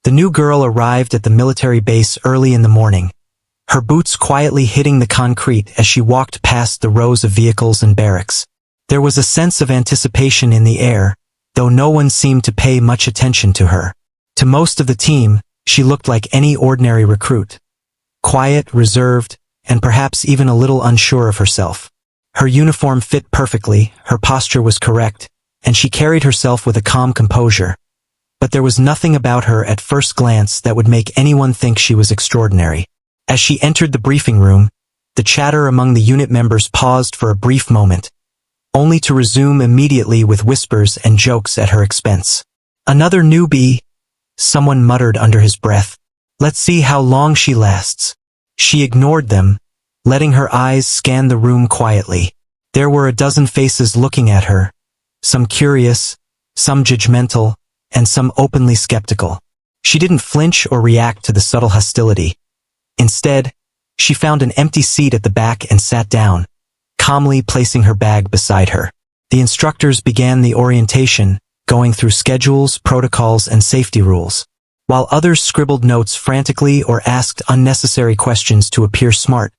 The new girl arrived at the military base early in the morning, her boots quietly hitting the concrete as she walked past the rows of vehicles and barracks. There was a sense of anticipation in the air, though no one seemed to pay much attention to her. To most of the team, she looked like any ordinary recruit. Quiet, reserved, and perhaps even a little unsure of herself. Her uniform fit perfectly, her posture was correct, and she carried herself with a calm composure. But there was nothing about her at first glance that would make anyone think she was extraordinary. As she entered the briefing room, the chatter among the unit members paused for a brief moment, only to resume immediately with whispers and jokes at her expense. "Another newbie," someone muttered under his breath. "Let's see how long she lasts." She ignored them, letting her eyes scan the room quietly. There were a dozen faces looking at her, some curious, some judgmental, and some openly skeptical. She didn't flinch or react to the subtle hostility. Instead, she found an empty seat at the back and sat down, calmly placing her bag beside her. The instructors began the orientation, going through schedules, protocols, and safety rules. While others scribbled notes frantically or asked unnecessary questions to appear smart,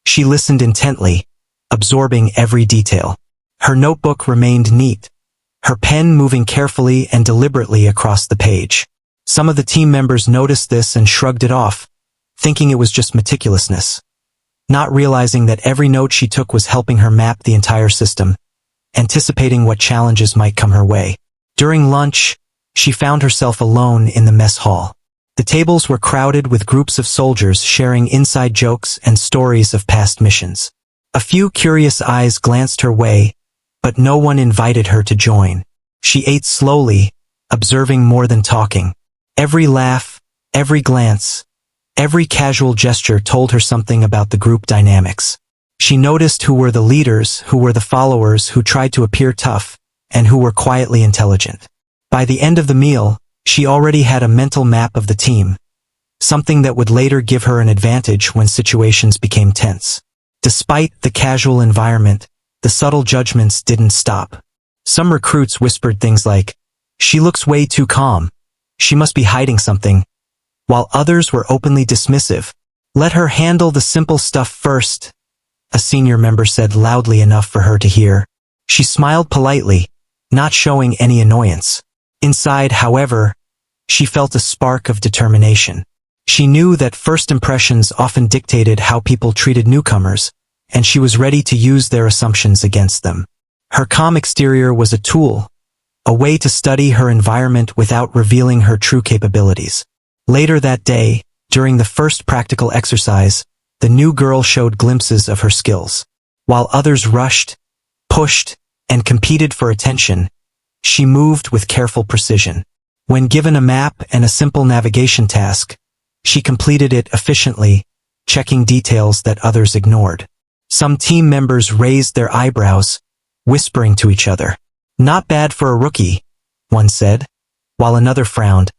she listened intently, absorbing every detail. Her notebook remained neat, her pen moving carefully and deliberately across the page. Some of the team members noticed this and shrugged it off, thinking it was just meticulousness, not realizing that every note she took was helping her map the entire system, anticipating what challenges might come her way. During lunch, she found herself alone in the mess hall. The tables were crowded with groups of soldiers sharing inside jokes and stories of past missions. A few curious eyes glanced her way, but no one invited her to join. She ate slowly, observing more than talking. Every laugh, every glance, every casual gesture told her something about the group dynamics. She noticed who were the leaders, who were the followers, who tried to appear tough, and who were quietly intelligent. By the end of the meal, she already had a mental map of the team, something that would later give her an advantage when situations became tense. Despite the casual environment, the subtle judgments didn't stop. Some recruits whispered things like, "She looks way too calm. She must be hiding something," while others were openly dismissive. "Let her handle the simple stuff first," a senior member said loudly enough for her to hear. She smiled politely, not showing any annoyance. Inside, however, she felt a spark of determination. She knew that first impressions often dictated how people treated newcomers, and she was ready to use their assumptions against them. Her calm exterior was a tool, a way to study her environment without revealing her true capabilities. Later that day, during the first practical exercise, the new girl showed glimpses of her skills. While others rushed, pushed, and competed for attention, she moved with careful precision. When given a map and a simple navigation task, she completed it efficiently, checking details that others ignored. Some team members raised their eyebrows, whispering to each other. "Not bad for a rookie," one said, while another frowned,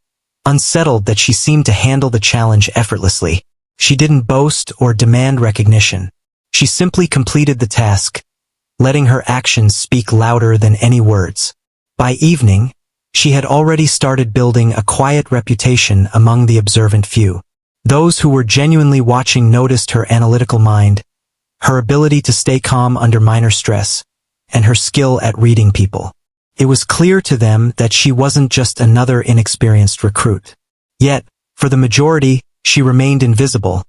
unsettled that she seemed to handle the challenge effortlessly. She didn't boast or demand recognition. She simply completed the task, letting her actions speak louder than any words. By evening, she had already started building a quiet reputation among the observant few. Those who were genuinely watching noticed her analytical mind, her ability to stay calm under minor stress, and her skill at reading people. It was clear to them that she wasn't just another inexperienced recruit. Yet, for the majority, she remained invisible,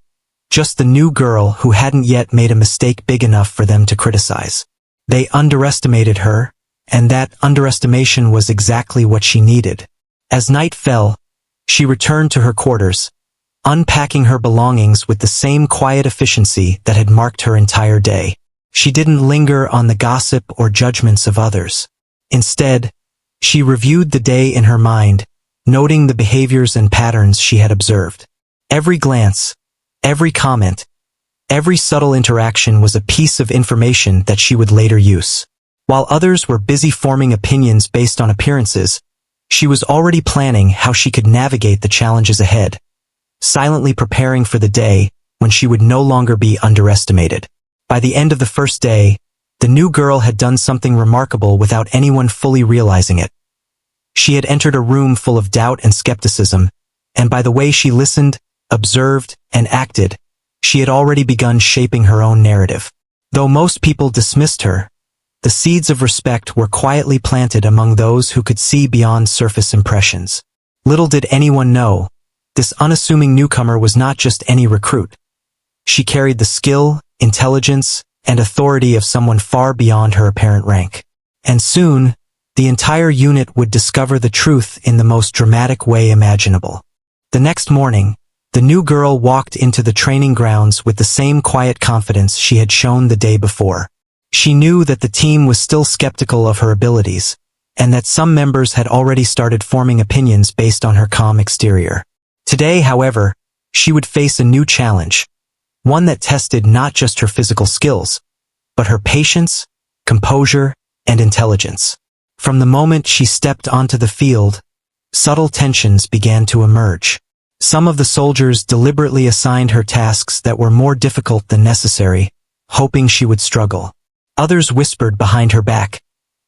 just the new girl who hadn't yet made a mistake big enough for them to criticize. They underestimated her, and that underestimation was exactly what she needed. As night fell, she returned to her quarters, unpacking her belongings with the same quiet efficiency that had marked her entire day. She didn't linger on the gossip or judgments of others. Instead, she reviewed the day in her mind, noting the behaviors and patterns she had observed. Every glance, every comment, every subtle interaction was a piece of information that she would later use. While others were busy forming opinions based on appearances, she was already planning how she could navigate the challenges ahead, silently preparing for the day when she would no longer be underestimated. By the end of the first day, the new girl had done something remarkable without anyone fully realizing it. She had entered a room full of doubt and skepticism, and by the way she listened, observed, and acted, she had already begun shaping her own narrative. Though most people dismissed her, the seeds of respect were quietly planted among those who could see beyond surface impressions. Little did anyone know, this unassuming newcomer was not just any recruit. She carried the skill, intelligence, and authority of someone far beyond her apparent rank. And soon, the entire unit would discover the truth in the most dramatic way imaginable. The next morning, the new girl walked into the training grounds with the same quiet confidence she had shown the day before. She knew that the team was still skeptical of her abilities, and that some members had already started forming opinions based on her calm exterior. Today, however, she would face a new challenge, one that tested not just her physical skills, but her patience, composure, and intelligence. From the moment she stepped onto the field, subtle tensions began to emerge. Some of the soldiers deliberately assigned her tasks that were more difficult than necessary, hoping she would struggle. Others whispered behind her back,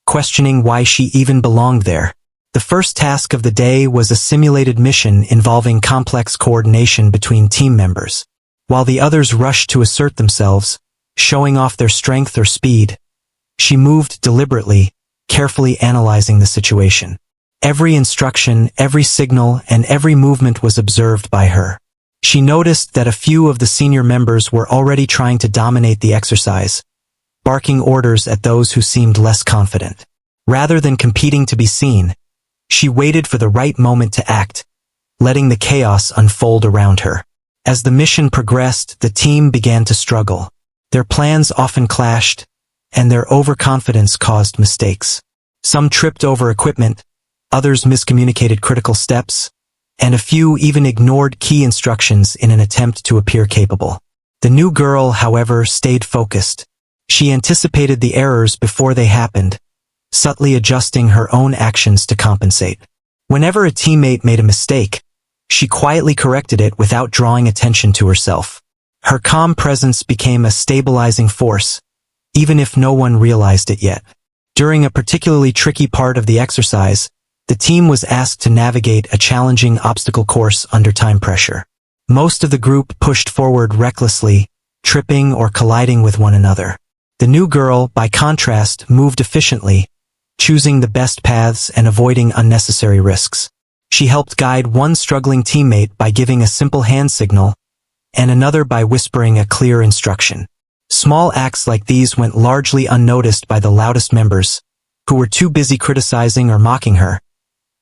questioning why she even belonged there. The first task of the day was a simulated mission involving complex coordination between team members. While the others rushed to assert themselves, showing off their strength or speed, she moved deliberately, carefully analyzing the situation. Every instruction, every signal, and every movement was observed by her. She noticed that a few of the senior members were already trying to dominate the exercise, barking orders at those who seemed less confident. Rather than competing to be seen, she waited for the right moment to act, letting the chaos unfold around her. As the mission progressed, the team began to struggle. Their plans often clashed, and their overconfidence caused mistakes. Some tripped over equipment, others miscommunicated critical steps, and a few even ignored key instructions in an attempt to appear capable. The new girl, however, stayed focused. She anticipated the errors before they happened, subtly adjusting her own actions to compensate. Whenever a teammate made a mistake, she quietly corrected it without drawing attention to herself. Her calm presence became a stabilizing force, even if no one realized it yet. During a particularly tricky part of the exercise, the team was asked to navigate a challenging obstacle course under time pressure. Most of the group pushed forward recklessly, tripping or colliding with one another. The new girl, by contrast, moved efficiently, choosing the best paths and avoiding unnecessary risks. She helped guide one struggling teammate by giving a simple hand signal, and another by whispering a clear instruction. Small acts like these went largely unnoticed by the loudest members, who were too busy criticizing or mocking her,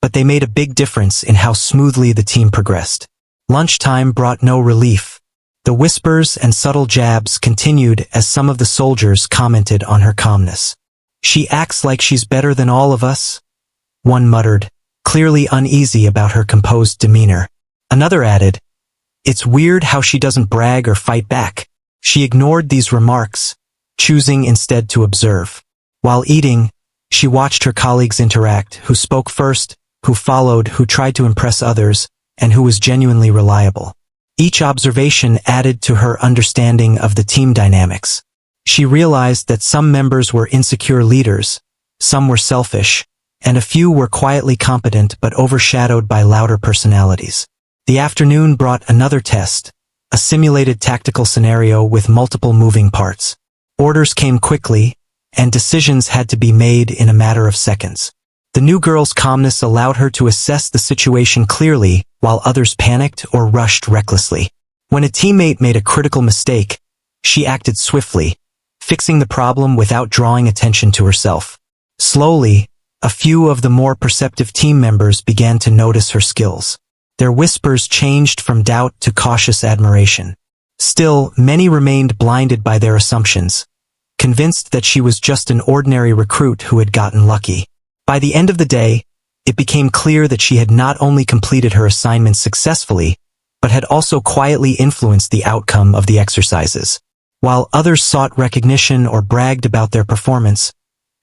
but they made a big difference in how smoothly the team progressed. Lunchtime brought no relief. The whispers and subtle jabs continued as some of the soldiers commented on her calmness. "She acts like she's better than all of us," one muttered, clearly uneasy about her composed demeanor. Another added, "It's weird how she doesn't brag or fight back." She ignored these remarks, choosing instead to observe. While eating, she watched her colleagues interact, who spoke first, who followed, who tried to impress others, and who was genuinely reliable. Each observation added to her understanding of the team dynamics. She realized that some members were insecure leaders, some were selfish, and a few were quietly competent but overshadowed by louder personalities. The afternoon brought another test, a simulated tactical scenario with multiple moving parts. Orders came quickly, and decisions had to be made in a matter of seconds. The new girl's calmness allowed her to assess the situation clearly, while others panicked or rushed recklessly. When a teammate made a critical mistake, she acted swiftly, fixing the problem without drawing attention to herself. Slowly, a few of the more perceptive team members began to notice her skills. Their whispers changed from doubt to cautious admiration. Still, many remained blinded by their assumptions, convinced that she was just an ordinary recruit who had gotten lucky. By the end of the day, it became clear that she had not only completed her assignments successfully, but had also quietly influenced the outcome of the exercises. While others sought recognition or bragged about their performance,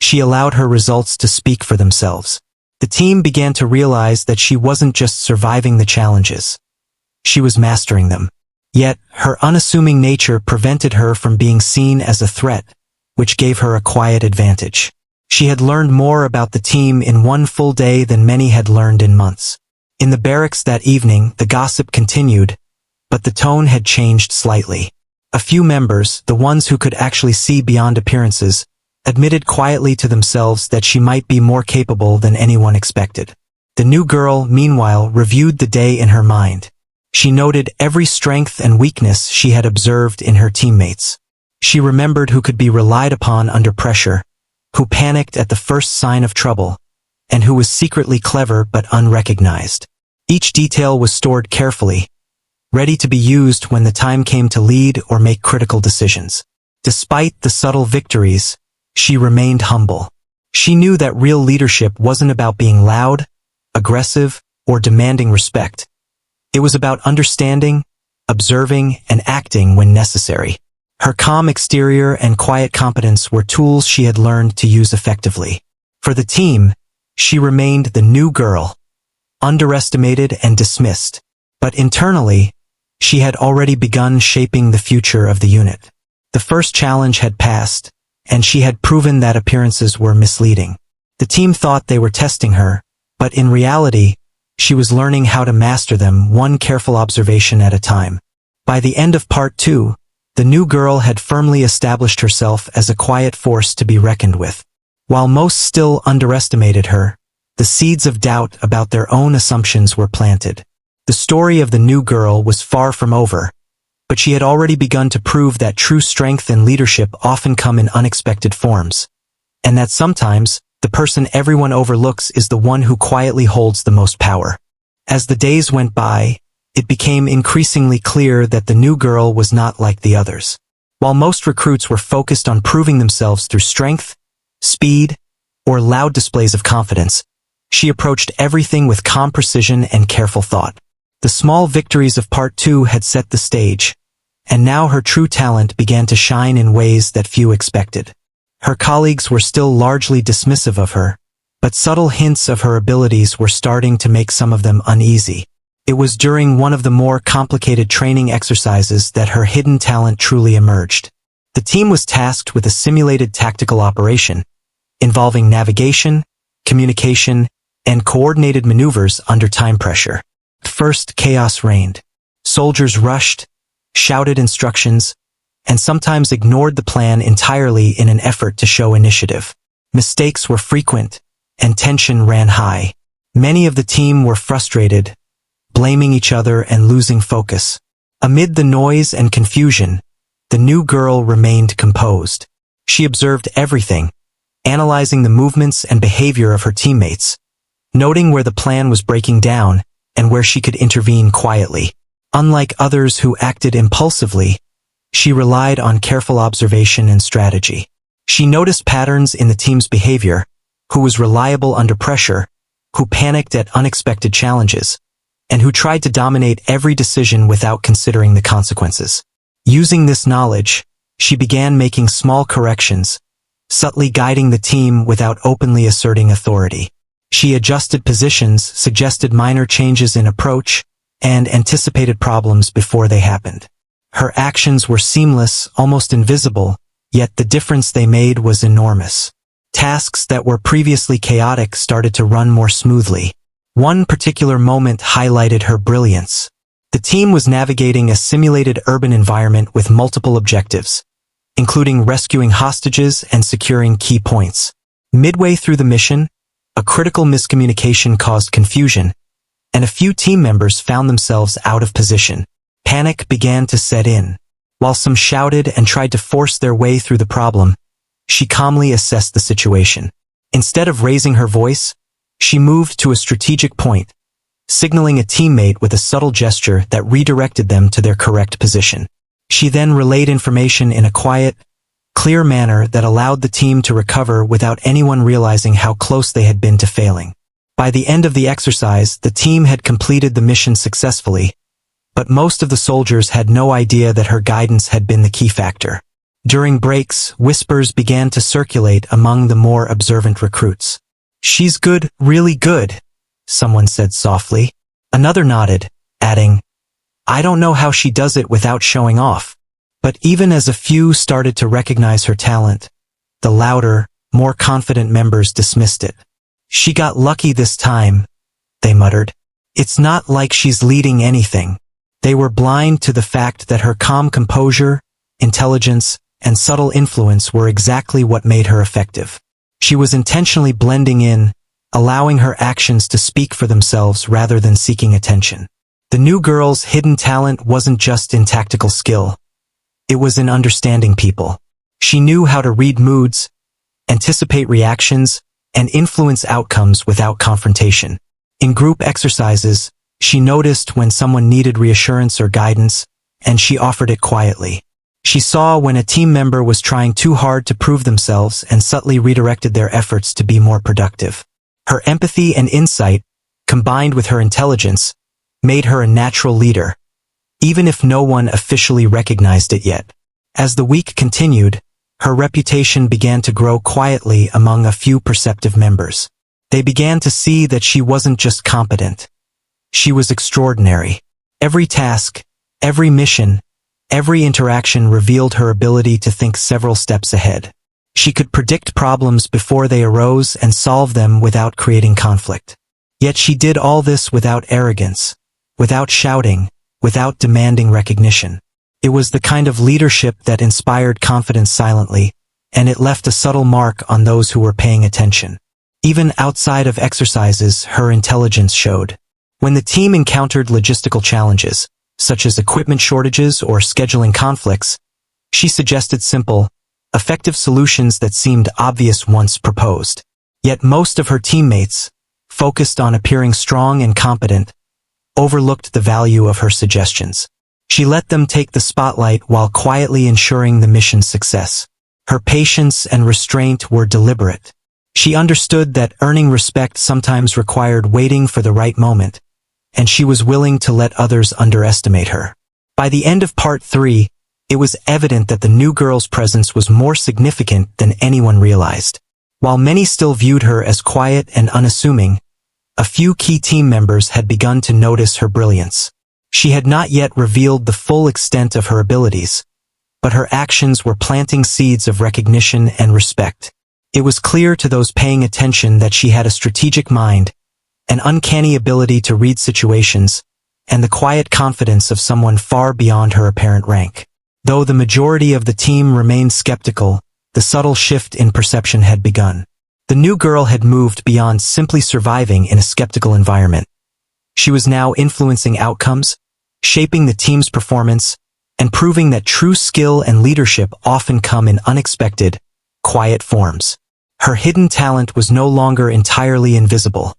she allowed her results to speak for themselves. The team began to realize that she wasn't just surviving the challenges. She was mastering them. Yet, her unassuming nature prevented her from being seen as a threat, which gave her a quiet advantage. She had learned more about the team in one full day than many had learned in months. In the barracks that evening, the gossip continued, but the tone had changed slightly. A few members, the ones who could actually see beyond appearances, admitted quietly to themselves that she might be more capable than anyone expected. The new girl, meanwhile, reviewed the day in her mind. She noted every strength and weakness she had observed in her teammates. She remembered who could be relied upon under pressure, who panicked at the first sign of trouble, and who was secretly clever but unrecognized. Each detail was stored carefully, ready to be used when the time came to lead or make critical decisions. Despite the subtle victories, she remained humble. She knew that real leadership wasn't about being loud, aggressive, or demanding respect. It was about understanding, observing, and acting when necessary. Her calm exterior and quiet competence were tools she had learned to use effectively. For the team, she remained the new girl, underestimated and dismissed. But internally, she had already begun shaping the future of the unit. The first challenge had passed, and she had proven that appearances were misleading. The team thought they were testing her, but in reality, she was learning how to master them one careful observation at a time. By the end of Part 2, the new girl had firmly established herself as a quiet force to be reckoned with. While most still underestimated her, the seeds of doubt about their own assumptions were planted. The story of the new girl was far from over, but she had already begun to prove that true strength and leadership often come in unexpected forms, and that sometimes, the person everyone overlooks is the one who quietly holds the most power. As the days went by, it became increasingly clear that the new girl was not like the others. While most recruits were focused on proving themselves through strength, speed, or loud displays of confidence, she approached everything with calm precision and careful thought. The small victories of Part 2 had set the stage, and now her true talent began to shine in ways that few expected. Her colleagues were still largely dismissive of her, but subtle hints of her abilities were starting to make some of them uneasy. It was during one of the more complicated training exercises that her hidden talent truly emerged. The team was tasked with a simulated tactical operation, involving navigation, communication, and coordinated maneuvers under time pressure. First, chaos reigned. Soldiers rushed, shouted instructions, and sometimes ignored the plan entirely in an effort to show initiative. Mistakes were frequent, and tension ran high. Many of the team were frustrated, blaming each other and losing focus. Amid the noise and confusion, the new girl remained composed. She observed everything, analyzing the movements and behavior of her teammates, noting where the plan was breaking down and where she could intervene quietly. Unlike others who acted impulsively, she relied on careful observation and strategy. She noticed patterns in the team's behavior, who was reliable under pressure, who panicked at unexpected challenges, and who tried to dominate every decision without considering the consequences. Using this knowledge, she began making small corrections, subtly guiding the team without openly asserting authority. She adjusted positions, suggested minor changes in approach, and anticipated problems before they happened. Her actions were seamless, almost invisible, yet the difference they made was enormous. Tasks that were previously chaotic started to run more smoothly. One particular moment highlighted her brilliance. The team was navigating a simulated urban environment with multiple objectives, including rescuing hostages and securing key points. Midway through the mission, a critical miscommunication caused confusion, and a few team members found themselves out of position. Panic began to set in. While some shouted and tried to force their way through the problem, she calmly assessed the situation. Instead of raising her voice, she moved to a strategic point, signaling a teammate with a subtle gesture that redirected them to their correct position. She then relayed information in a quiet, clear manner that allowed the team to recover without anyone realizing how close they had been to failing. By the end of the exercise, the team had completed the mission successfully, but most of the soldiers had no idea that her guidance had been the key factor. During breaks, whispers began to circulate among the more observant recruits. "She's good, really good," someone said softly. Another nodded, adding, "I don't know how she does it without showing off." But even as a few started to recognize her talent, the louder, more confident members dismissed it. "She got lucky this time," they muttered. It's not like she's leading anything. They were blind to the fact that her calm composure, intelligence, and subtle influence were exactly what made her effective. She was intentionally blending in, allowing her actions to speak for themselves rather than seeking attention. The new girl's hidden talent wasn't just in tactical skill. It was in understanding people. She knew how to read moods, anticipate reactions, and influence outcomes without confrontation. In group exercises, she noticed when someone needed reassurance or guidance, and she offered it quietly. She saw when a team member was trying too hard to prove themselves and subtly redirected their efforts to be more productive. Her empathy and insight, combined with her intelligence, made her a natural leader, even if no one officially recognized it yet. As the week continued, her reputation began to grow quietly among a few perceptive members. They began to see that she wasn't just competent. She was extraordinary. Every task, every mission, every interaction revealed her ability to think several steps ahead. She could predict problems before they arose and solve them without creating conflict. Yet she did all this without arrogance, without shouting, without demanding recognition. It was the kind of leadership that inspired confidence silently, and it left a subtle mark on those who were paying attention. Even outside of exercises, her intelligence showed. When the team encountered logistical challenges, such as equipment shortages or scheduling conflicts, she suggested simple, effective solutions that seemed obvious once proposed. Yet most of her teammates, focused on appearing strong and competent, overlooked the value of her suggestions. She let them take the spotlight while quietly ensuring the mission's success. Her patience and restraint were deliberate. She understood that earning respect sometimes required waiting for the right moment, and she was willing to let others underestimate her. By the end of part 3, it was evident that the new girl's presence was more significant than anyone realized. While many still viewed her as quiet and unassuming, a few key team members had begun to notice her brilliance. She had not yet revealed the full extent of her abilities, but her actions were planting seeds of recognition and respect. It was clear to those paying attention that she had a strategic mind, an uncanny ability to read situations, and the quiet confidence of someone far beyond her apparent rank. Though the majority of the team remained skeptical, the subtle shift in perception had begun. The new girl had moved beyond simply surviving in a skeptical environment. She was now influencing outcomes, shaping the team's performance, and proving that true skill and leadership often come in unexpected, quiet forms. Her hidden talent was no longer entirely invisible.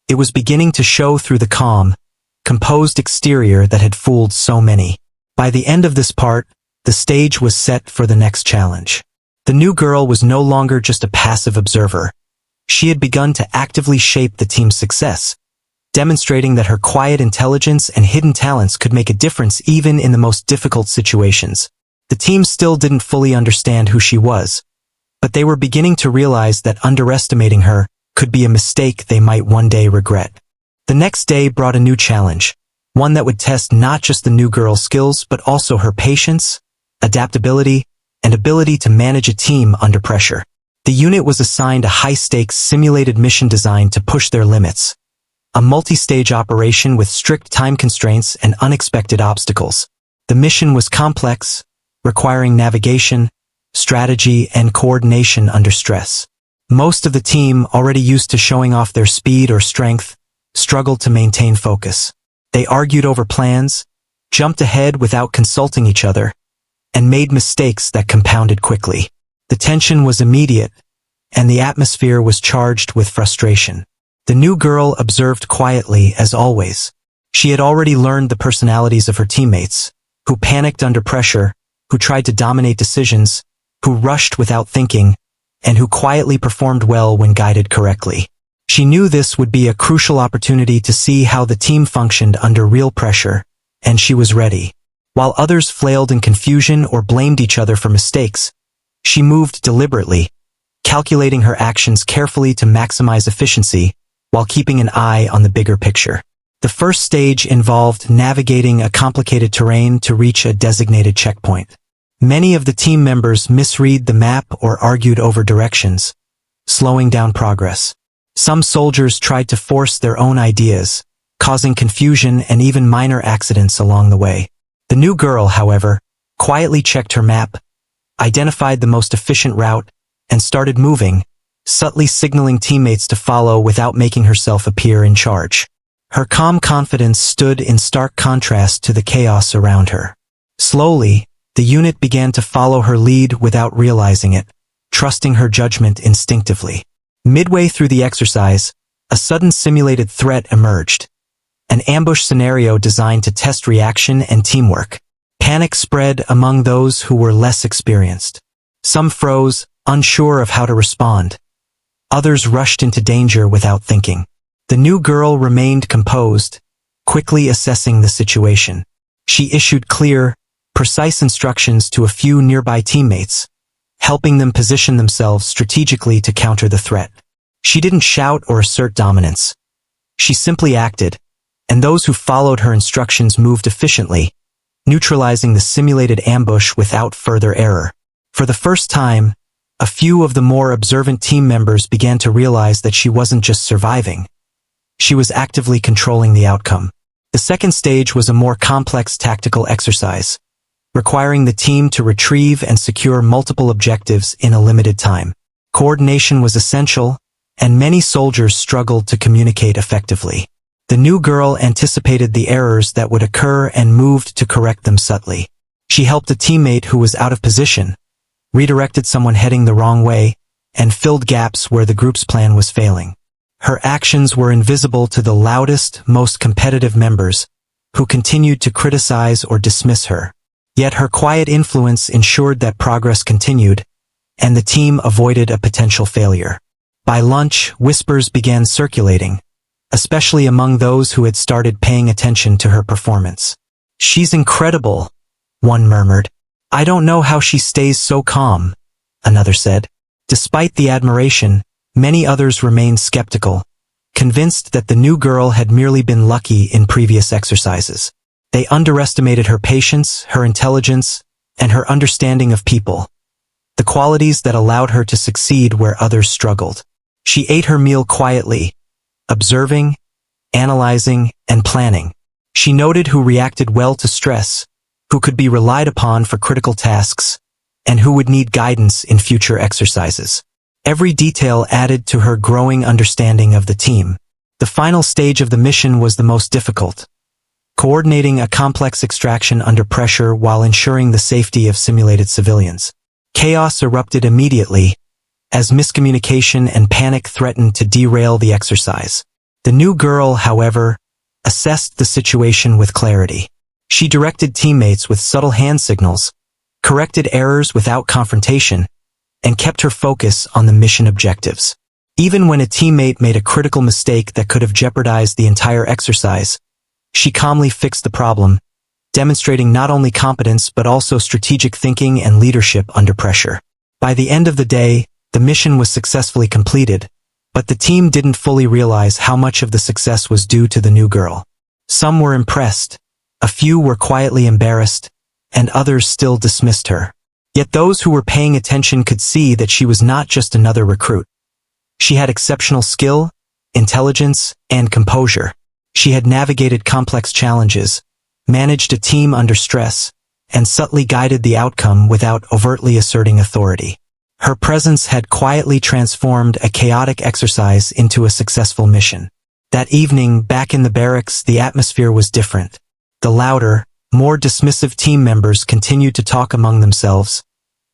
It was beginning to show through the calm, composed exterior that had fooled so many. By the end of this part, the stage was set for the next challenge. The new girl was no longer just a passive observer. She had begun to actively shape the team's success, demonstrating that her quiet intelligence and hidden talents could make a difference even in the most difficult situations. The team still didn't fully understand who she was, but they were beginning to realize that underestimating her could be a mistake they might one day regret. The next day brought a new challenge, one that would test not just the new girl's skills but also her patience, adaptability, and ability to manage a team under pressure. The unit was assigned a high-stakes simulated mission designed to push their limits, a multi-stage operation with strict time constraints and unexpected obstacles. The mission was complex, requiring navigation, strategy, and coordination under stress. Most of the team, already used to showing off their speed or strength, struggled to maintain focus. They argued over plans, jumped ahead without consulting each other, and made mistakes that compounded quickly. The tension was immediate, and the atmosphere was charged with frustration. The new girl observed quietly as always. She had already learned the personalities of her teammates, who panicked under pressure, who tried to dominate decisions, who rushed without thinking, and who quietly performed well when guided correctly. She knew this would be a crucial opportunity to see how the team functioned under real pressure, and she was ready. While others flailed in confusion or blamed each other for mistakes, she moved deliberately, calculating her actions carefully to maximize efficiency while keeping an eye on the bigger picture. The first stage involved navigating a complicated terrain to reach a designated checkpoint. Many of the team members misread the map or argued over directions, slowing down progress. Some soldiers tried to force their own ideas, causing confusion and even minor accidents along the way. The new girl, however, quietly checked her map, identified the most efficient route, and started moving, subtly signaling teammates to follow without making herself appear in charge. Her calm confidence stood in stark contrast to the chaos around her. Slowly, the unit began to follow her lead without realizing it, trusting her judgment instinctively. Midway through the exercise, a sudden simulated threat emerged. An ambush scenario designed to test reaction and teamwork. Panic spread among those who were less experienced. Some froze, unsure of how to respond. Others rushed into danger without thinking. The new girl remained composed, quickly assessing the situation. She issued clear, precise instructions to a few nearby teammates, helping them position themselves strategically to counter the threat. She didn't shout or assert dominance. She simply acted, and those who followed her instructions moved efficiently, neutralizing the simulated ambush without further error. For the first time, a few of the more observant team members began to realize that she wasn't just surviving. She was actively controlling the outcome. The second stage was a more complex tactical exercise, requiring the team to retrieve and secure multiple objectives in a limited time. Coordination was essential, and many soldiers struggled to communicate effectively. The new girl anticipated the errors that would occur and moved to correct them subtly. She helped a teammate who was out of position, redirected someone heading the wrong way, and filled gaps where the group's plan was failing. Her actions were invisible to the loudest, most competitive members, who continued to criticize or dismiss her. Yet her quiet influence ensured that progress continued, and the team avoided a potential failure. By lunch, whispers began circulating, especially among those who had started paying attention to her performance. "She's incredible," one murmured. "I don't know how she stays so calm," another said. Despite the admiration, many others remained skeptical, convinced that the new girl had merely been lucky in previous exercises. They underestimated her patience, her intelligence, and her understanding of people, the qualities that allowed her to succeed where others struggled. She ate her meal quietly, observing, analyzing, and planning. She noted who reacted well to stress, who could be relied upon for critical tasks, and who would need guidance in future exercises. Every detail added to her growing understanding of the team. The final stage of the mission was the most difficult, coordinating a complex extraction under pressure while ensuring the safety of simulated civilians. Chaos erupted immediately, as miscommunication and panic threatened to derail the exercise. The new girl, however, assessed the situation with clarity. She directed teammates with subtle hand signals, corrected errors without confrontation, and kept her focus on the mission objectives. Even when a teammate made a critical mistake that could have jeopardized the entire exercise, she calmly fixed the problem, demonstrating not only competence but also strategic thinking and leadership under pressure. By the end of the day, the mission was successfully completed, but the team didn't fully realize how much of the success was due to the new girl. Some were impressed, a few were quietly embarrassed, and others still dismissed her. Yet those who were paying attention could see that she was not just another recruit. She had exceptional skill, intelligence, and composure. She had navigated complex challenges, managed a team under stress, and subtly guided the outcome without overtly asserting authority. Her presence had quietly transformed a chaotic exercise into a successful mission. That evening, back in the barracks, the atmosphere was different. The louder, more dismissive team members continued to talk among themselves,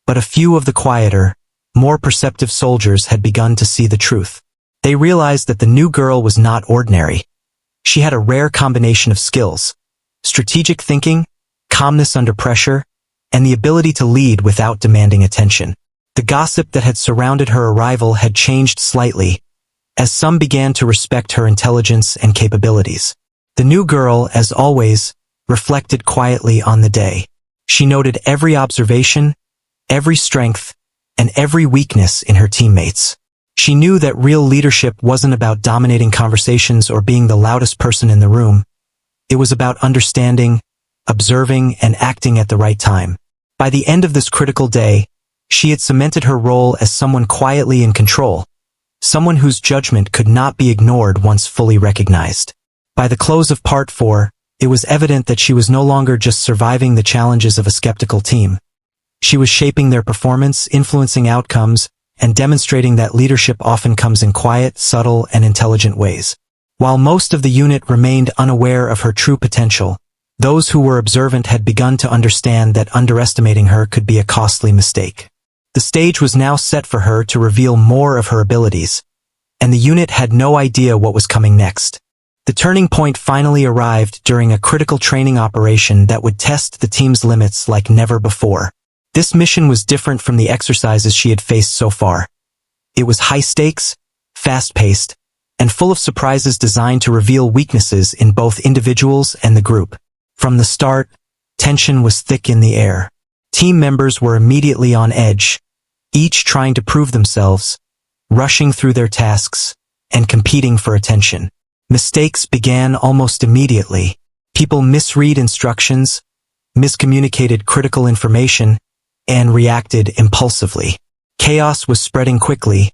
but a few of the quieter, more perceptive soldiers had begun to see the truth. They realized that the new girl was not ordinary. She had a rare combination of skills: strategic thinking, calmness under pressure, and the ability to lead without demanding attention. The gossip that had surrounded her arrival had changed slightly, as some began to respect her intelligence and capabilities. The new girl, as always, reflected quietly on the day. She noted every observation, every strength, and every weakness in her teammates. She knew that real leadership wasn't about dominating conversations or being the loudest person in the room. It was about understanding, observing, and acting at the right time. By the end of this critical day, she had cemented her role as someone quietly in control, someone whose judgment could not be ignored once fully recognized. By the close of Part 4, it was evident that she was no longer just surviving the challenges of a skeptical team. She was shaping their performance, influencing outcomes, and demonstrating that leadership often comes in quiet, subtle, and intelligent ways. While most of the unit remained unaware of her true potential, those who were observant had begun to understand that underestimating her could be a costly mistake. The stage was now set for her to reveal more of her abilities, and the unit had no idea what was coming next. The turning point finally arrived during a critical training operation that would test the team's limits like never before. This mission was different from the exercises she had faced so far. It was high stakes, fast-paced, and full of surprises designed to reveal weaknesses in both individuals and the group. From the start, tension was thick in the air. Team members were immediately on edge, each trying to prove themselves, rushing through their tasks, and competing for attention. Mistakes began almost immediately. People misread instructions, miscommunicated critical information, and reacted impulsively. Chaos was spreading quickly,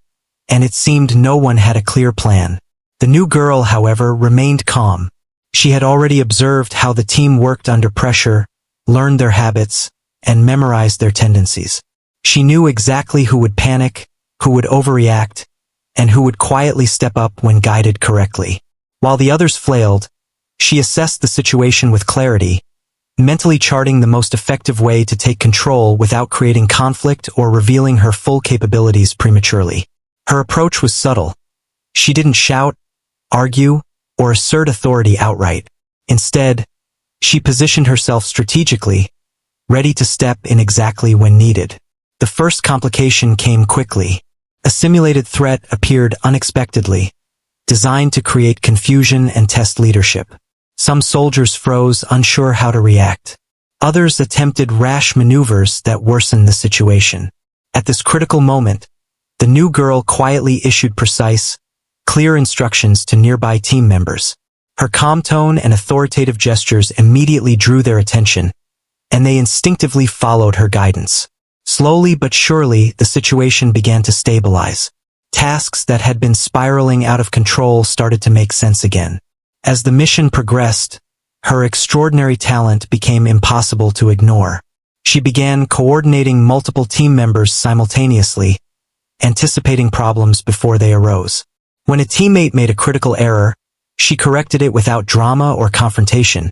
and it seemed no one had a clear plan. The new girl, however, remained calm. She had already observed how the team worked under pressure, learned their habits, and memorized their tendencies. She knew exactly who would panic, who would overreact, and who would quietly step up when guided correctly. While the others flailed, she assessed the situation with clarity, mentally charting the most effective way to take control without creating conflict or revealing her full capabilities prematurely. Her approach was subtle. She didn't shout, argue, or assert authority outright. Instead, she positioned herself strategically, ready to step in exactly when needed. The first complication came quickly. A simulated threat appeared unexpectedly, designed to create confusion and test leadership. Some soldiers froze, unsure how to react. Others attempted rash maneuvers that worsened the situation. At this critical moment, the new girl quietly issued precise, clear instructions to nearby team members. Her calm tone and authoritative gestures immediately drew their attention, and they instinctively followed her guidance. Slowly but surely, the situation began to stabilize. Tasks that had been spiraling out of control started to make sense again. As the mission progressed, her extraordinary talent became impossible to ignore. She began coordinating multiple team members simultaneously, anticipating problems before they arose. When a teammate made a critical error, she corrected it without drama or confrontation,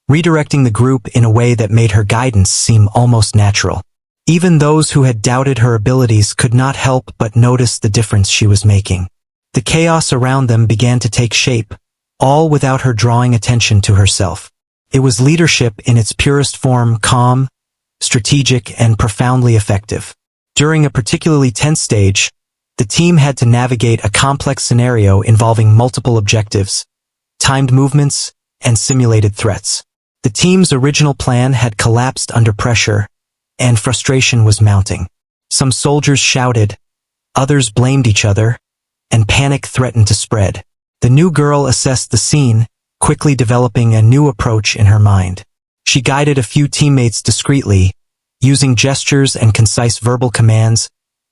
redirecting the group in a way that made her guidance seem almost natural. Even those who had doubted her abilities could not help but notice the difference she was making. The chaos around them began to take shape, all without her drawing attention to herself. It was leadership in its purest form, calm, strategic, and profoundly effective. During a particularly tense stage, the team had to navigate a complex scenario involving multiple objectives, timed movements, and simulated threats. The team's original plan had collapsed under pressure, and frustration was mounting. Some soldiers shouted, others blamed each other, and panic threatened to spread. The new girl assessed the scene, quickly developing a new approach in her mind. She guided a few teammates discreetly, using gestures and concise verbal commands,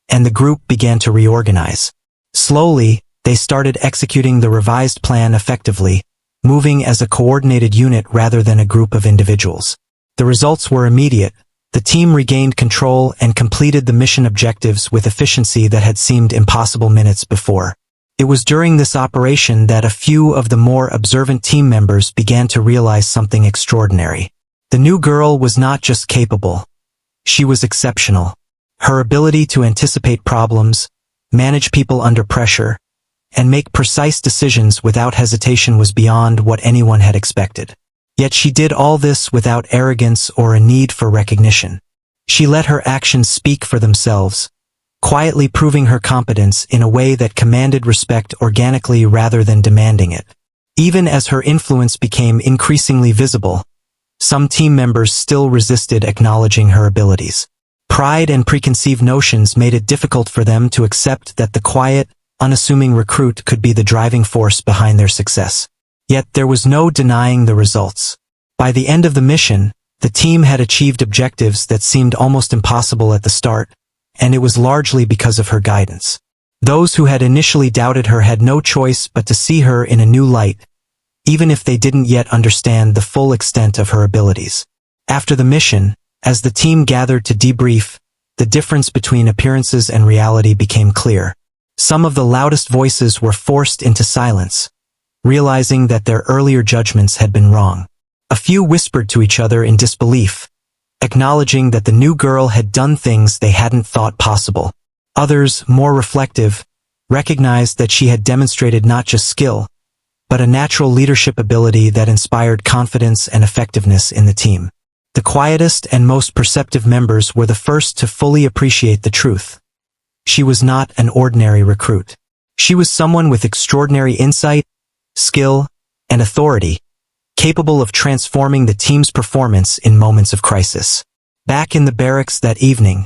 and the group began to reorganize. Slowly, they started executing the revised plan effectively, moving as a coordinated unit rather than a group of individuals. The results were immediate. The team regained control and completed the mission objectives with efficiency that had seemed impossible minutes before. It was during this operation that a few of the more observant team members began to realize something extraordinary. The new girl was not just capable. She was exceptional. Her ability to anticipate problems, manage people under pressure, and make precise decisions without hesitation was beyond what anyone had expected. Yet she did all this without arrogance or a need for recognition. She let her actions speak for themselves, quietly proving her competence in a way that commanded respect organically rather than demanding it. Even as her influence became increasingly visible, some team members still resisted acknowledging her abilities. Pride and preconceived notions made it difficult for them to accept that the quiet, unassuming recruit could be the driving force behind their success. Yet there was no denying the results. By the end of the mission, the team had achieved objectives that seemed almost impossible at the start, and it was largely because of her guidance. Those who had initially doubted her had no choice but to see her in a new light, even if they didn't yet understand the full extent of her abilities. After the mission, as the team gathered to debrief, the difference between appearances and reality became clear. Some of the loudest voices were forced into silence, realizing that their earlier judgments had been wrong. A few whispered to each other in disbelief, acknowledging that the new girl had done things they hadn't thought possible. Others, more reflective, recognized that she had demonstrated not just skill, but a natural leadership ability that inspired confidence and effectiveness in the team. The quietest and most perceptive members were the first to fully appreciate the truth. She was not an ordinary recruit. She was someone with extraordinary insight, skill, and authority, capable of transforming the team's performance in moments of crisis. Back in the barracks that evening,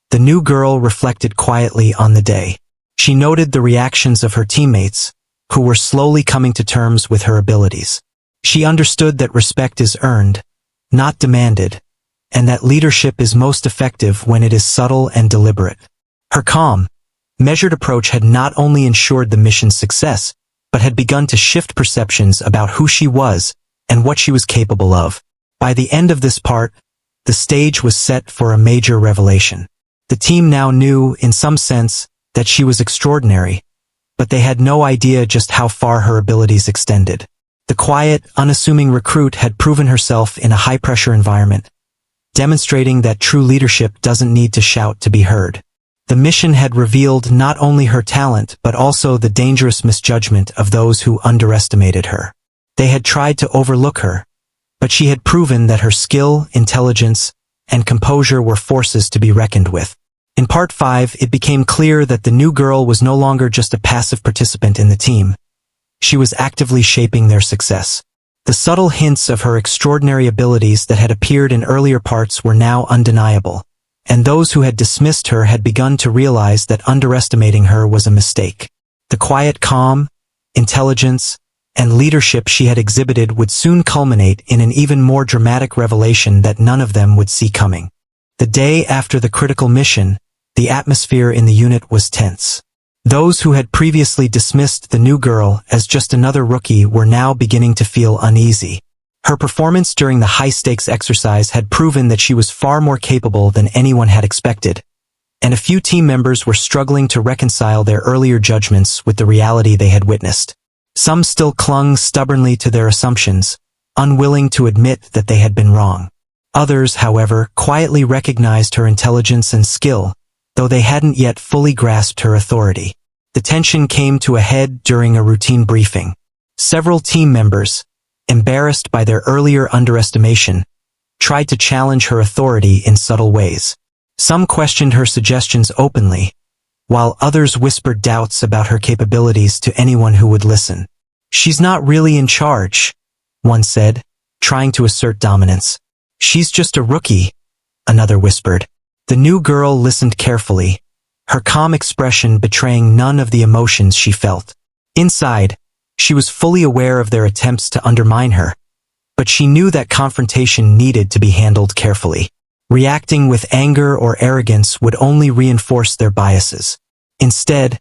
the new girl reflected quietly on the day. She noted the reactions of her teammates, who were slowly coming to terms with her abilities. She understood that respect is earned, not demanded, and that leadership is most effective when it is subtle and deliberate. Her calm, measured approach had not only ensured the mission's success, but had begun to shift perceptions about who she was and what she was capable of. By the end of this part, the stage was set for a major revelation. The team now knew, in some sense, that she was extraordinary, but they had no idea just how far her abilities extended. The quiet, unassuming recruit had proven herself in a high-pressure environment, demonstrating that true leadership doesn't need to shout to be heard. The mission had revealed not only her talent but also the dangerous misjudgment of those who underestimated her. They had tried to overlook her, but she had proven that her skill, intelligence, and composure were forces to be reckoned with. In Part 5, it became clear that the new girl was no longer just a passive participant in the team. She was actively shaping their success. The subtle hints of her extraordinary abilities that had appeared in earlier parts were now undeniable, and those who had dismissed her had begun to realize that underestimating her was a mistake. The quiet calm, intelligence, and leadership she had exhibited would soon culminate in an even more dramatic revelation that none of them would see coming. The day after the critical mission, the atmosphere in the unit was tense. Those who had previously dismissed the new girl as just another rookie were now beginning to feel uneasy. Her performance during the high-stakes exercise had proven that she was far more capable than anyone had expected, and a few team members were struggling to reconcile their earlier judgments with the reality they had witnessed. Some still clung stubbornly to their assumptions, unwilling to admit that they had been wrong. Others, however, quietly recognized her intelligence and skill, though they hadn't yet fully grasped her authority. The tension came to a head during a routine briefing. Several team members, embarrassed by their earlier underestimation, tried to challenge her authority in subtle ways. Some questioned her suggestions openly, while others whispered doubts about her capabilities to anyone who would listen. "She's not really in charge," one said, trying to assert dominance. "She's just a rookie," another whispered. The new girl listened carefully, her calm expression betraying none of the emotions she felt. Inside, she was fully aware of their attempts to undermine her, but she knew that confrontation needed to be handled carefully. Reacting with anger or arrogance would only reinforce their biases. Instead,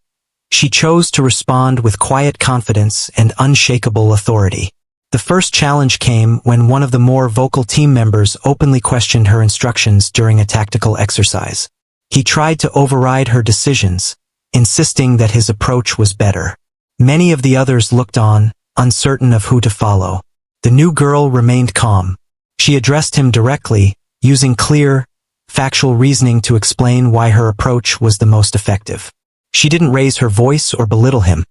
she chose to respond with quiet confidence and unshakable authority. The first challenge came when one of the more vocal team members openly questioned her instructions during a tactical exercise. He tried to override her decisions, insisting that his approach was better. Many of the others looked on, uncertain of who to follow. The new girl remained calm. She addressed him directly, using clear, factual reasoning to explain why her approach was the most effective. She didn't raise her voice or belittle him.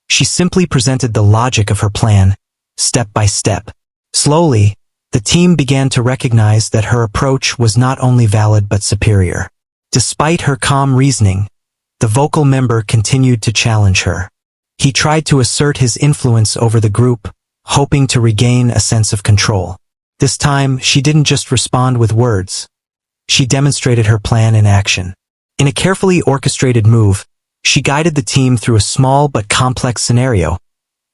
She simply presented the logic of her plan, step by step. Slowly, the team began to recognize that her approach was not only valid but superior. Despite her calm reasoning, the vocal member continued to challenge her. He tried to assert his influence over the group, hoping to regain a sense of control. This time, she didn't just respond with words. She demonstrated her plan in action. In a carefully orchestrated move, she guided the team through a small but complex scenario,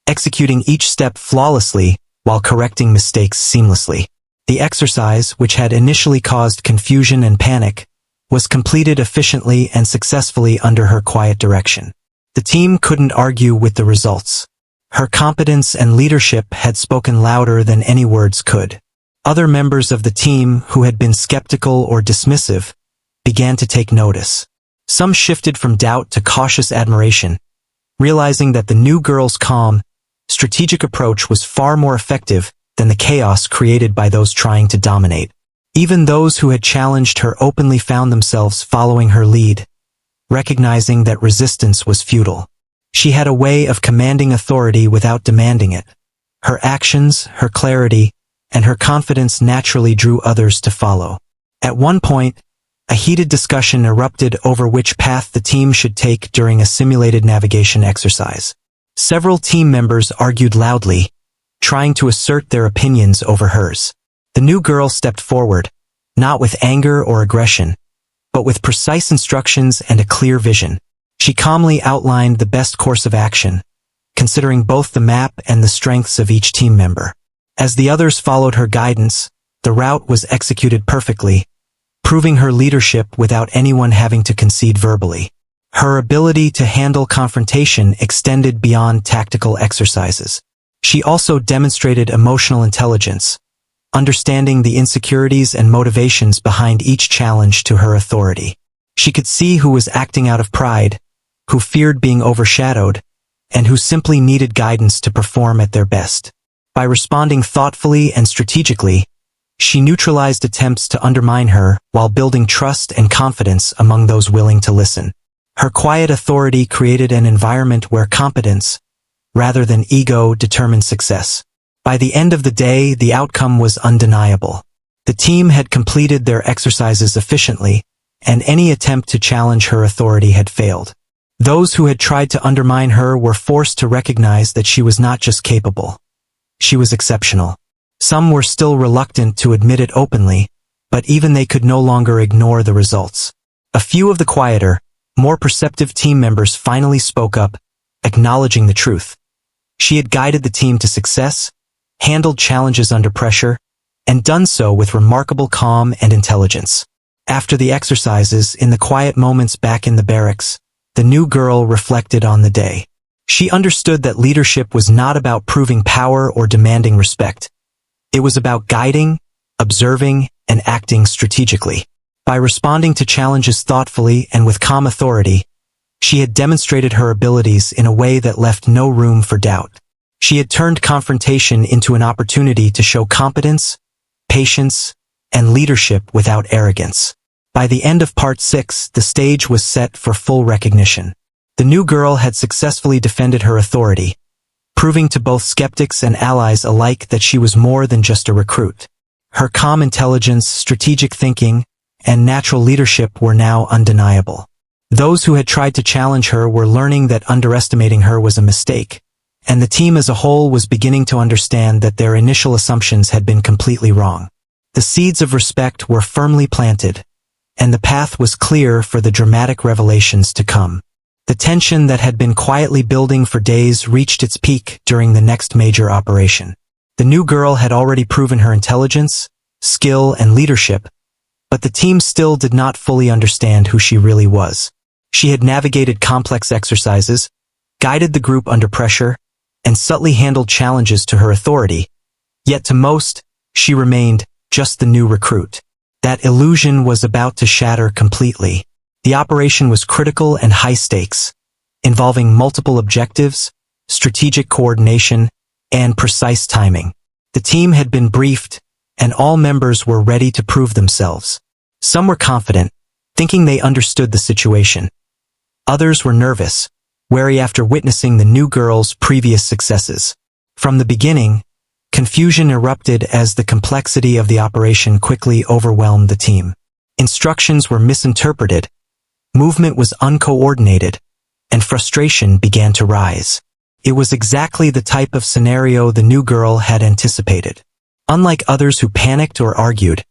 executing each step flawlessly while correcting mistakes seamlessly. The exercise, which had initially caused confusion and panic, was completed efficiently and successfully under her quiet direction. The team couldn't argue with the results. Her competence and leadership had spoken louder than any words could. Other members of the team who had been skeptical or dismissive began to take notice. Some shifted from doubt to cautious admiration, realizing that the new girl's calm, strategic approach was far more effective than the chaos created by those trying to dominate. Even those who had challenged her openly found themselves following her lead, recognizing that resistance was futile. She had a way of commanding authority without demanding it. Her actions, her clarity, and her confidence naturally drew others to follow. At one point, a heated discussion erupted over which path the team should take during a simulated navigation exercise. Several team members argued loudly, trying to assert their opinions over hers. The new girl stepped forward, not with anger or aggression, but with precise instructions and a clear vision. She calmly outlined the best course of action, considering both the map and the strengths of each team member. As the others followed her guidance, the route was executed perfectly, proving her leadership without anyone having to concede verbally. Her ability to handle confrontation extended beyond tactical exercises. She also demonstrated emotional intelligence, understanding the insecurities and motivations behind each challenge to her authority. She could see who was acting out of pride, who feared being overshadowed, and who simply needed guidance to perform at their best. By responding thoughtfully and strategically, she neutralized attempts to undermine her while building trust and confidence among those willing to listen. Her quiet authority created an environment where competence, rather than ego, determined success. By the end of the day, the outcome was undeniable. The team had completed their exercises efficiently, and any attempt to challenge her authority had failed. Those who had tried to undermine her were forced to recognize that she was not just capable. She was exceptional. Some were still reluctant to admit it openly, but even they could no longer ignore the results. A few of the quieter, more perceptive team members finally spoke up, acknowledging the truth. She had guided the team to success, handled challenges under pressure, and done so with remarkable calm and intelligence. After the exercises, in the quiet moments back in the barracks, the new girl reflected on the day. She understood that leadership was not about proving power or demanding respect. It was about guiding, observing, and acting strategically. By responding to challenges thoughtfully and with calm authority, she had demonstrated her abilities in a way that left no room for doubt. She had turned confrontation into an opportunity to show competence, patience, and leadership without arrogance. By the end of Part 6, the stage was set for full recognition. The new girl had successfully defended her authority, proving to both skeptics and allies alike that she was more than just a recruit. Her calm intelligence, strategic thinking, and natural leadership were now undeniable. Those who had tried to challenge her were learning that underestimating her was a mistake, and the team as a whole was beginning to understand that their initial assumptions had been completely wrong. The seeds of respect were firmly planted, and the path was clear for the dramatic revelations to come. The tension that had been quietly building for days reached its peak during the next major operation. The new girl had already proven her intelligence, skill, and leadership, but the team still did not fully understand who she really was. She had navigated complex exercises, guided the group under pressure, and subtly handled challenges to her authority, yet to most, she remained just the new recruit. That illusion was about to shatter completely. The operation was critical and high stakes, involving multiple objectives, strategic coordination, and precise timing. The team had been briefed, and all members were ready to prove themselves. Some were confident, thinking they understood the situation. Others were nervous, wary after witnessing the new girl's previous successes. From the beginning, confusion erupted as the complexity of the operation quickly overwhelmed the team. Instructions were misinterpreted, movement was uncoordinated, and frustration began to rise. It was exactly the type of scenario the new girl had anticipated. Unlike others who panicked or argued,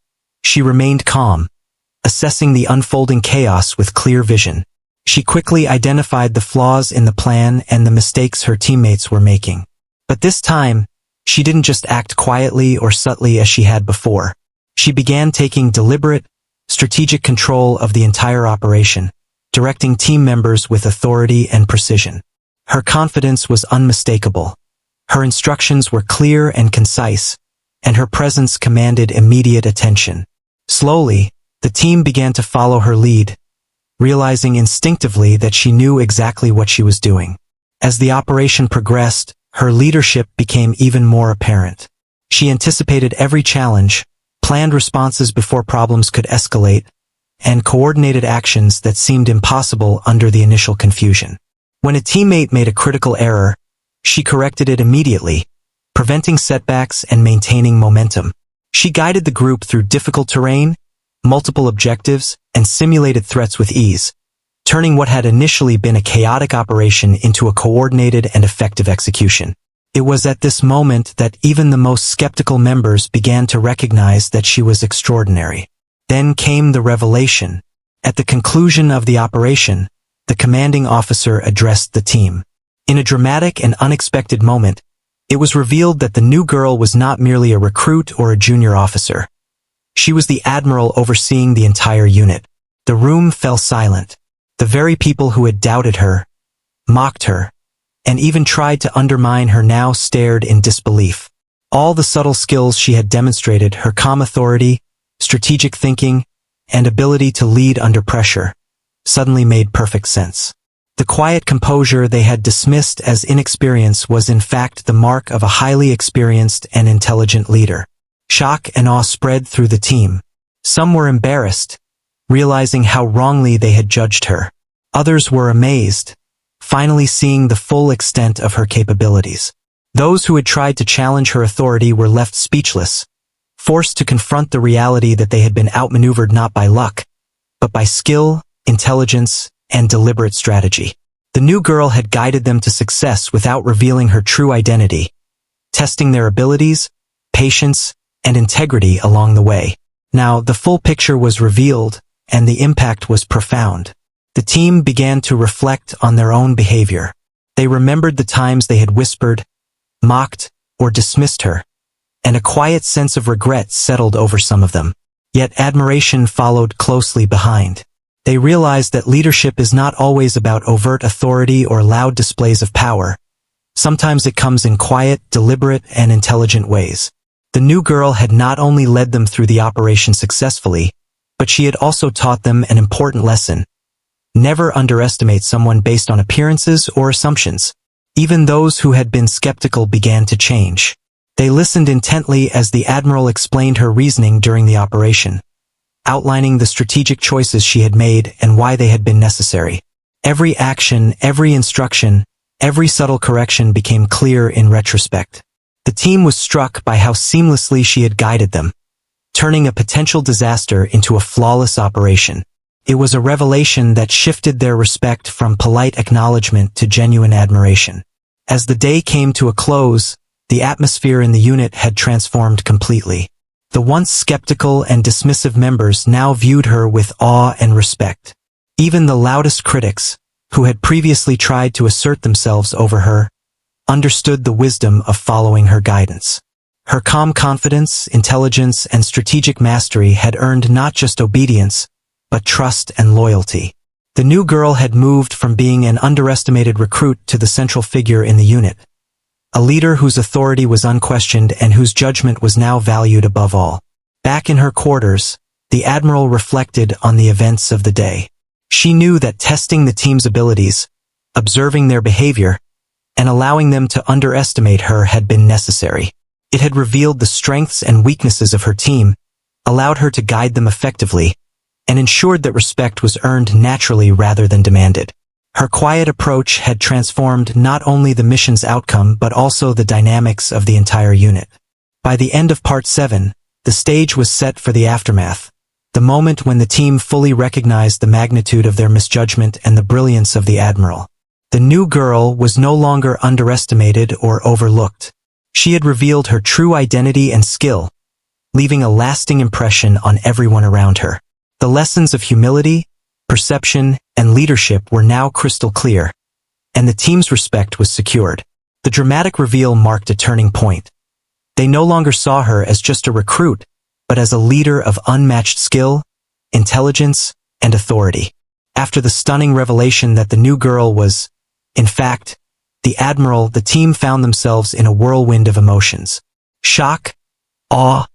she remained calm, assessing the unfolding chaos with clear vision. She quickly identified the flaws in the plan and the mistakes her teammates were making. But this time, she didn't just act quietly or subtly as she had before. She began taking deliberate, strategic control of the entire operation, directing team members with authority and precision. Her confidence was unmistakable, Her instructions were clear and concise, and her presence commanded immediate attention. Slowly, the team began to follow her lead, realizing instinctively that she knew exactly what she was doing. As the operation progressed, her leadership became even more apparent. She anticipated every challenge, planned responses before problems could escalate, and coordinated actions that seemed impossible under the initial confusion. When a teammate made a critical error, she corrected it immediately, preventing setbacks and maintaining momentum. She guided the group through difficult terrain, multiple objectives, and simulated threats with ease, turning what had initially been a chaotic operation into a coordinated and effective execution. It was at this moment that even the most skeptical members began to recognize that she was extraordinary. Then came the revelation. At the conclusion of the operation, the commanding officer addressed the team. In a dramatic and unexpected moment, it was revealed that the new girl was not merely a recruit or a junior officer. She was the Admiral overseeing the entire unit. The room fell silent. The very people who had doubted her, mocked her, and even tried to undermine her now stared in disbelief. All the subtle skills she had demonstrated, her calm authority, strategic thinking, and ability to lead under pressure, suddenly made perfect sense. The quiet composure they had dismissed as inexperience was in fact the mark of a highly experienced and intelligent leader. Shock and awe spread through the team. Some were embarrassed, realizing how wrongly they had judged her. Others were amazed, finally seeing the full extent of her capabilities. Those who had tried to challenge her authority were left speechless, forced to confront the reality that they had been outmaneuvered not by luck, but by skill, intelligence, and deliberate strategy. The new girl had guided them to success without revealing her true identity, testing their abilities, patience, and integrity along the way. Now, the full picture was revealed, and the impact was profound. The team began to reflect on their own behavior. They remembered the times they had whispered, mocked, or dismissed her, and a quiet sense of regret settled over some of them. Yet admiration followed closely behind. They realized that leadership is not always about overt authority or loud displays of power. Sometimes it comes in quiet, deliberate, and intelligent ways. The new girl had not only led them through the operation successfully, but she had also taught them an important lesson. Never underestimate someone based on appearances or assumptions. Even those who had been skeptical began to change. They listened intently as the Admiral explained her reasoning during the operation, outlining the strategic choices she had made and why they had been necessary. Every action, every instruction, every subtle correction became clear in retrospect. The team was struck by how seamlessly she had guided them, turning a potential disaster into a flawless operation. It was a revelation that shifted their respect from polite acknowledgement to genuine admiration. As the day came to a close, the atmosphere in the unit had transformed completely. The once skeptical and dismissive members now viewed her with awe and respect. Even the loudest critics, who had previously tried to assert themselves over her, understood the wisdom of following her guidance. Her calm confidence, intelligence, and strategic mastery had earned not just obedience, but trust and loyalty. The new girl had moved from being an underestimated recruit to the central figure in the unit, a leader whose authority was unquestioned and whose judgment was now valued above all. Back in her quarters, the Admiral reflected on the events of the day. She knew that testing the team's abilities, observing their behavior, and allowing them to underestimate her had been necessary. It had revealed the strengths and weaknesses of her team, allowed her to guide them effectively, and ensured that respect was earned naturally rather than demanded. Her quiet approach had transformed not only the mission's outcome but also the dynamics of the entire unit. By the end of Part 7, the stage was set for the aftermath, the moment when the team fully recognized the magnitude of their misjudgment and the brilliance of the Admiral. The new girl was no longer underestimated or overlooked. She had revealed her true identity and skill, leaving a lasting impression on everyone around her. The lessons of humility, perception, and leadership were now crystal clear, and the team's respect was secured. The dramatic reveal marked a turning point. They no longer saw her as just a recruit, but as a leader of unmatched skill, intelligence, and authority. After the stunning revelation that the new girl was, in fact, the Admiral, the team found themselves in a whirlwind of emotions. Shock, awe,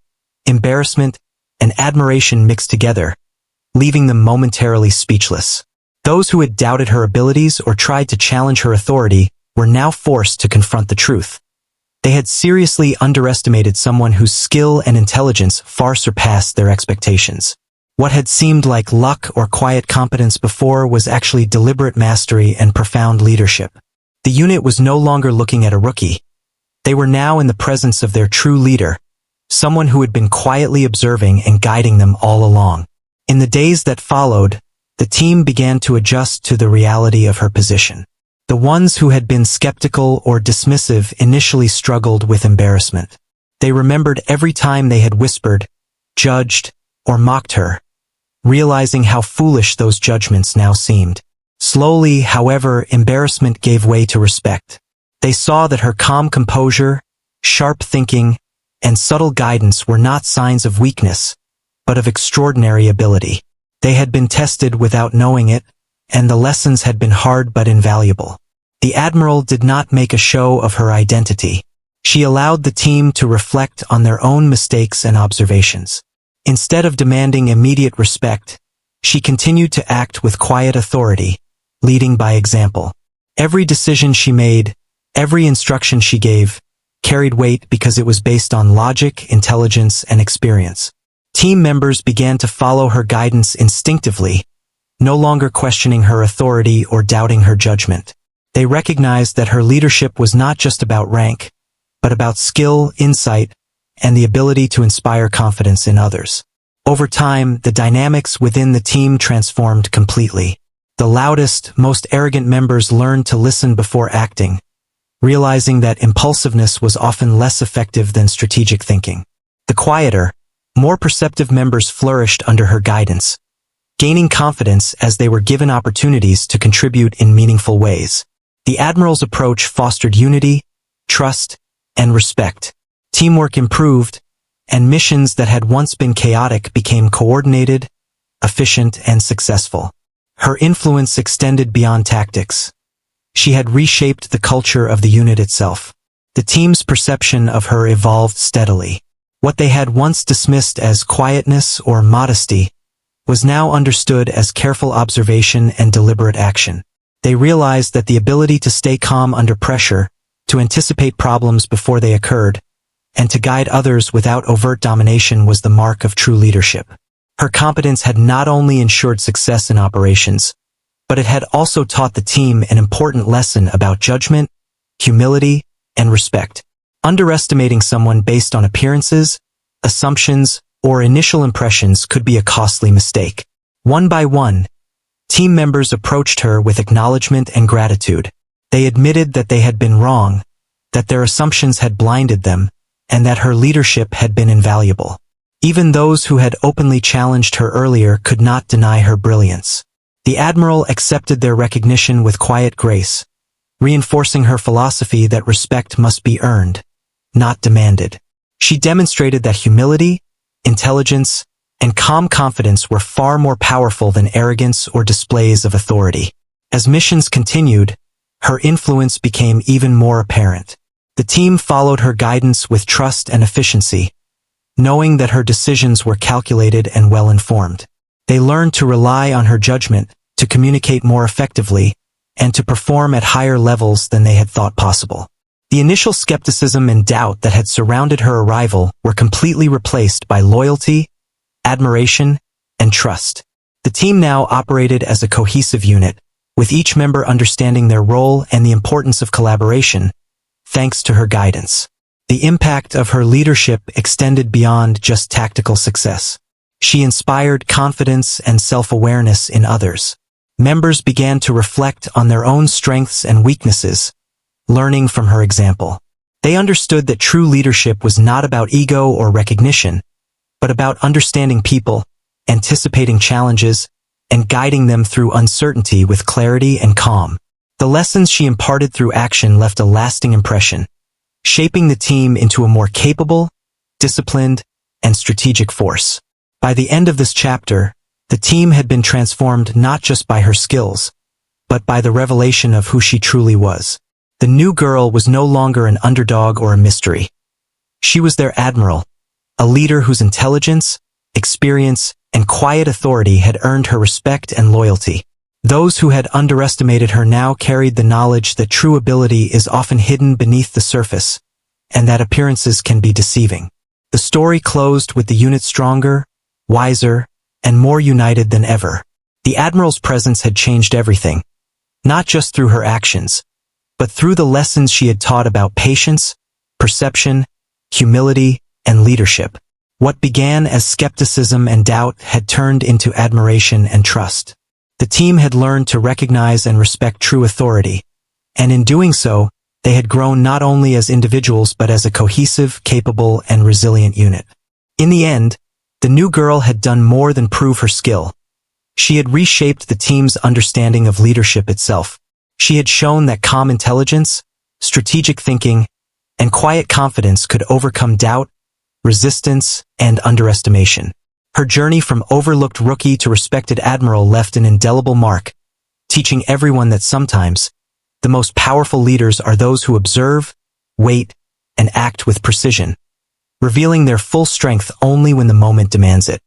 embarrassment, and admiration mixed together, leaving them momentarily speechless. Those who had doubted her abilities or tried to challenge her authority were now forced to confront the truth. They had seriously underestimated someone whose skill and intelligence far surpassed their expectations. What had seemed like luck or quiet competence before was actually deliberate mastery and profound leadership. The unit was no longer looking at a rookie. They were now in the presence of their true leader, someone who had been quietly observing and guiding them all along. In the days that followed, the team began to adjust to the reality of her position. The ones who had been skeptical or dismissive initially struggled with embarrassment. They remembered every time they had whispered, judged, or mocked her, realizing how foolish those judgments now seemed. Slowly, however, embarrassment gave way to respect. They saw that her calm composure, sharp thinking, and subtle guidance were not signs of weakness, but of extraordinary ability. They had been tested without knowing it, and the lessons had been hard but invaluable. The Admiral did not make a show of her identity. She allowed the team to reflect on their own mistakes and observations. Instead of demanding immediate respect, she continued to act with quiet authority, leading by example. Every decision she made, every instruction she gave, carried weight because it was based on logic, intelligence, and experience. Team members began to follow her guidance instinctively, no longer questioning her authority or doubting her judgment. They recognized that her leadership was not just about rank, but about skill, insight, and the ability to inspire confidence in others. Over time, the dynamics within the team transformed completely. The loudest, most arrogant members learned to listen before acting, realizing that impulsiveness was often less effective than strategic thinking. The quieter, more perceptive members flourished under her guidance, gaining confidence as they were given opportunities to contribute in meaningful ways. The Admiral's approach fostered unity, trust, and respect. Teamwork improved, and missions that had once been chaotic became coordinated, efficient, and successful. Her influence extended beyond tactics. She had reshaped the culture of the unit itself. The team's perception of her evolved steadily. What they had once dismissed as quietness or modesty was now understood as careful observation and deliberate action. They realized that the ability to stay calm under pressure, to anticipate problems before they occurred, and to guide others without overt domination was the mark of true leadership. Her competence had not only ensured success in operations, but it had also taught the team an important lesson about judgment, humility, and respect. Underestimating someone based on appearances, assumptions, or initial impressions could be a costly mistake. One by one, team members approached her with acknowledgement and gratitude. They admitted that they had been wrong, that their assumptions had blinded them, and that her leadership had been invaluable. Even those who had openly challenged her earlier could not deny her brilliance. The Admiral accepted their recognition with quiet grace, reinforcing her philosophy that respect must be earned, not demanded. She demonstrated that humility, intelligence, and calm confidence were far more powerful than arrogance or displays of authority. As missions continued, her influence became even more apparent. The team followed her guidance with trust and efficiency, knowing that her decisions were calculated and well-informed. They learned to rely on her judgment, to communicate more effectively, and to perform at higher levels than they had thought possible. The initial skepticism and doubt that had surrounded her arrival were completely replaced by loyalty, admiration, and trust. The team now operated as a cohesive unit, with each member understanding their role and the importance of collaboration, thanks to her guidance. The impact of her leadership extended beyond just tactical success. She inspired confidence and self-awareness in others. Members began to reflect on their own strengths and weaknesses, learning from her example. They understood that true leadership was not about ego or recognition, but about understanding people, anticipating challenges, and guiding them through uncertainty with clarity and calm. The lessons she imparted through action left a lasting impression, shaping the team into a more capable, disciplined, and strategic force. By the end of this chapter, the team had been transformed not just by her skills, but by the revelation of who she truly was. The new girl was no longer an underdog or a mystery. She was their admiral, a leader whose intelligence, experience, and quiet authority had earned her respect and loyalty. Those who had underestimated her now carried the knowledge that true ability is often hidden beneath the surface, and that appearances can be deceiving. The story closed with the unit stronger, wiser, and more united than ever. The Admiral's presence had changed everything, not just through her actions, but through the lessons she had taught about patience, perception, humility, and leadership. What began as skepticism and doubt had turned into admiration and trust. The team had learned to recognize and respect true authority, and in doing so, they had grown not only as individuals but as a cohesive, capable, and resilient unit. In the end, the new girl had done more than prove her skill. She had reshaped the team's understanding of leadership itself. She had shown that calm intelligence, strategic thinking, and quiet confidence could overcome doubt, resistance, and underestimation. Her journey from overlooked rookie to respected admiral left an indelible mark, teaching everyone that sometimes, the most powerful leaders are those who observe, wait, and act with precision, revealing their full strength only when the moment demands it.